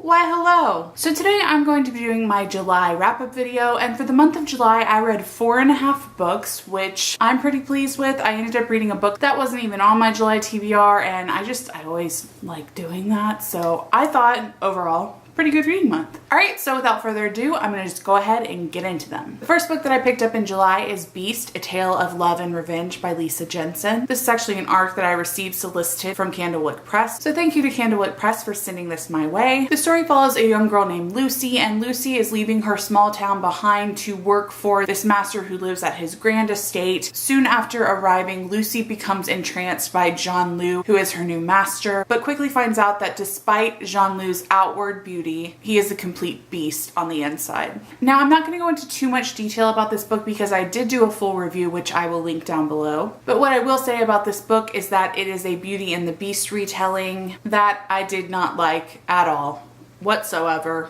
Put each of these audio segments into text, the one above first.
Why hello! So today I'm going to be doing my July wrap-up video, and for the month of July I read 4.5 books, which I'm pretty pleased with. I ended up reading a book that wasn't even on my July TBR, and I always like doing that, so I thought overall pretty good reading month. Alright, so without further ado, I'm going to just go ahead and get into them. The first book that I picked up in July is Beast, A Tale of Love and Revenge by Lisa Jensen. This is actually an arc that I received solicited from Candlewick Press, so thank you to Candlewick Press for sending this my way. The story follows a young girl named Lucy, and Lucy is leaving her small town behind to work for this master who lives at his grand estate. Soon after arriving, Lucy becomes entranced by Jean-Loup, who is her new master, but quickly finds out that despite Jean-Loup's outward beauty, he is a complete beast on the inside. Now, I'm not going to go into too much detail about this book because I did do a full review, which I will link down below. But what I will say about this book is that it is a Beauty and the Beast retelling that I did not like at all, whatsoever,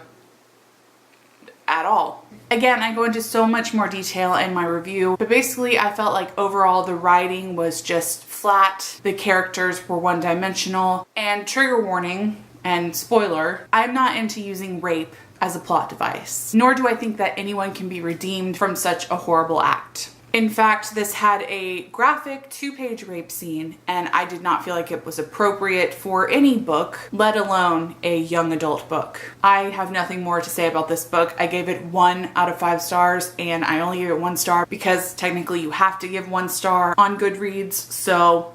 at all. Again, I go into so much more detail in my review, but basically I felt like overall the writing was just flat, the characters were one-dimensional, and trigger warning, and spoiler, I'm not into using rape as a plot device, nor do I think that anyone can be redeemed from such a horrible act. In fact, this had a graphic 2-page rape scene, and I did not feel like it was appropriate for any book, let alone a young adult book. I have nothing more to say about this book. I gave it 1 out of 5 stars, and I only gave it 1 star because technically you have to give 1 star on Goodreads, so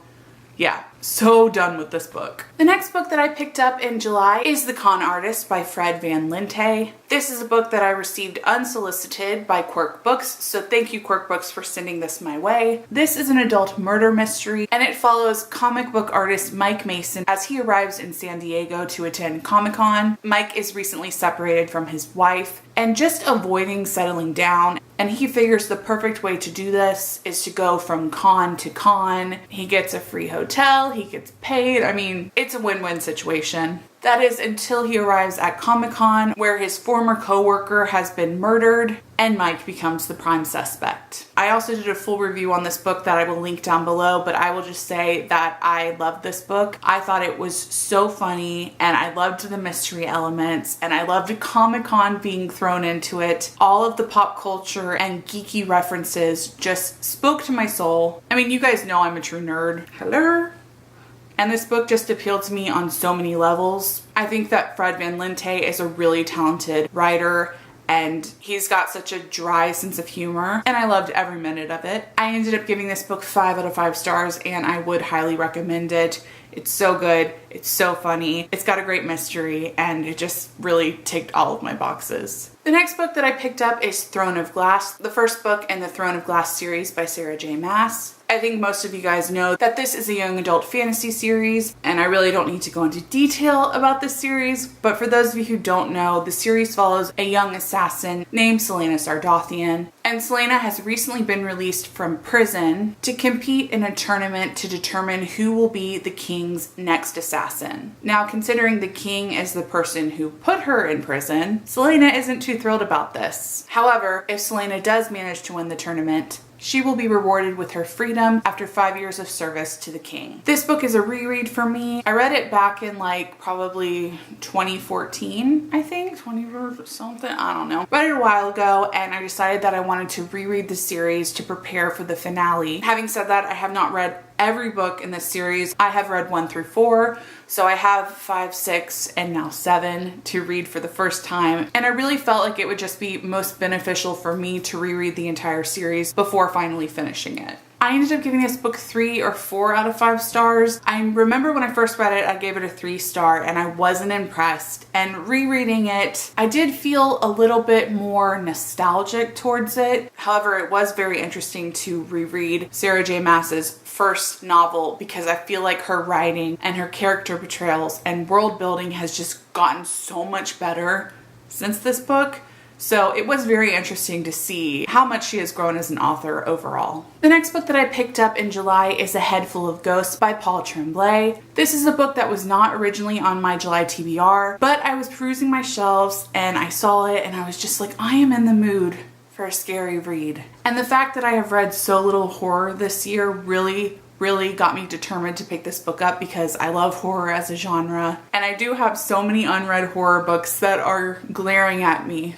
yeah. So done with this book. The next book that I picked up in July is The Con Artist by Fred Van Linte. This is a book that I received unsolicited by Quirk Books, so thank you Quirk Books for sending this my way. This is an adult murder mystery, and it follows comic book artist Mike Mason as he arrives in San Diego to attend Comic-Con. Mike is recently separated from his wife and just avoiding settling down, and he figures the perfect way to do this is to go from con to con. He gets a free hotel, he gets paid. I mean, it's a win-win situation. That is until he arrives at Comic-Con, where his former co-worker has been murdered and Mike becomes the prime suspect. I also did a full review on this book that I will link down below, but I will just say that I loved this book. I thought it was so funny, and I loved the mystery elements, and I loved Comic-Con being thrown into it. All of the pop culture and geeky references just spoke to my soul. I mean, you guys know I'm a true nerd. Hello? And this book just appealed to me on so many levels. I think that Fred Van Linte is a really talented writer, and he's got such a dry sense of humor, and I loved every minute of it. I ended up giving this book 5 out of 5 stars, and I would highly recommend it. It's so good, it's so funny, it's got a great mystery, and it just really ticked all of my boxes. The next book that I picked up is Throne of Glass, the first book in the Throne of Glass series by Sarah J. Maas. I think most of you guys know that this is a young adult fantasy series, and I really don't need to go into detail about this series, but for those of you who don't know, the series follows a young assassin named Selena Sardothian, and Selena has recently been released from prison to compete in a tournament to determine who will be the king's next assassin. Now, considering the king is the person who put her in prison, Selena isn't too thrilled about this. However, if Selena does manage to win the tournament, she will be rewarded with her freedom after 5 years of service to the king. This book is a reread for me. I read it back in like probably 2014, I think, 20 or something, I don't know. Read it a while ago, and I decided that I wanted to reread the series to prepare for the finale. Having said that, I have not read every book in this series. I have read 1 through 4, so I have 5, 6, and now 7 to read for the first time, and I really felt like it would just be most beneficial for me to reread the entire series before finally finishing it. I ended up giving this book 3 or 4 out of 5 stars. I remember when I first read it, I gave it a 3 star and I wasn't impressed. And rereading it, I did feel a little bit more nostalgic towards it. However, it was very interesting to reread Sarah J. Maas's first novel because I feel like her writing and her character portrayals and world building has just gotten so much better since this book. So it was very interesting to see how much she has grown as an author overall. The next book that I picked up in July is A Head Full of Ghosts by Paul Tremblay. This is a book that was not originally on my July TBR, but I was perusing my shelves and I saw it and I was just like, I am in the mood for a scary read. And the fact that I have read so little horror this year really really got me determined to pick this book up because I love horror as a genre. And I do have so many unread horror books that are glaring at me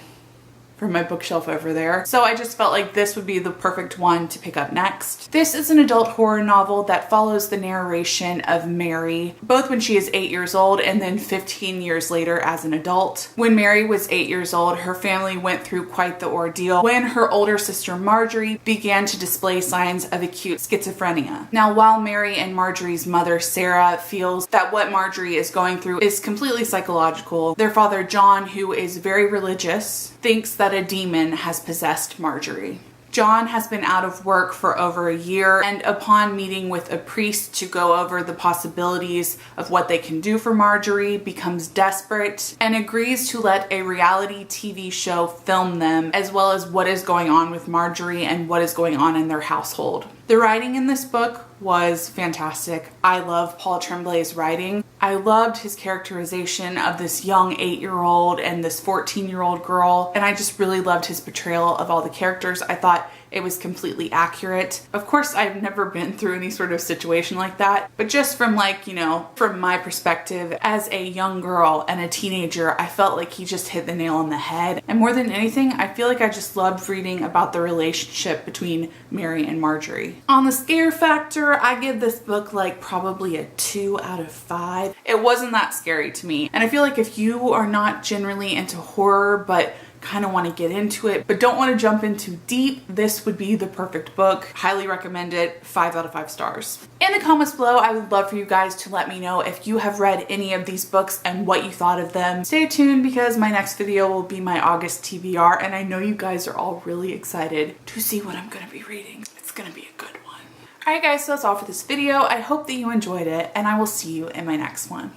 from my bookshelf over there. So I just felt like this would be the perfect one to pick up next. This is an adult horror novel that follows the narration of Mary, both when she is 8 years old and then 15 years later as an adult. When Mary was 8 years old, her family went through quite the ordeal when her older sister Marjorie began to display signs of acute schizophrenia. Now, while Mary and Marjorie's mother Sarah feels that what Marjorie is going through is completely psychological, their father John, who is very religious, thinks that a demon has possessed Marjorie. John has been out of work for over a year, and upon meeting with a priest to go over the possibilities of what they can do for Marjorie, becomes desperate and agrees to let a reality TV show film them, as well as what is going on with Marjorie and what is going on in their household. The writing in this book was fantastic. I love Paul Tremblay's writing. I loved his characterization of this young 8-year-old and this 14-year-old girl, and I just really loved his portrayal of all the characters. I thought it was completely accurate. Of course, I've never been through any sort of situation like that, but just from from my perspective as a young girl and a teenager, I felt like he just hit the nail on the head. And more than anything, I feel like I just loved reading about the relationship between Mary and Marjorie. On the scare factor, I give this book like probably a 2 out of 5. It wasn't that scary to me. And I feel like if you are not generally into horror, but kind of want to get into it, but don't want to jump in too deep, this would be the perfect book. Highly recommend it. 5 out of 5 stars. In the comments below, I would love for you guys to let me know if you have read any of these books and what you thought of them. Stay tuned because my next video will be my August TBR, and I know you guys are all really excited to see what I'm going to be reading. It's going to be a good one. Alright guys, so that's all for this video. I hope that you enjoyed it, and I will see you in my next one.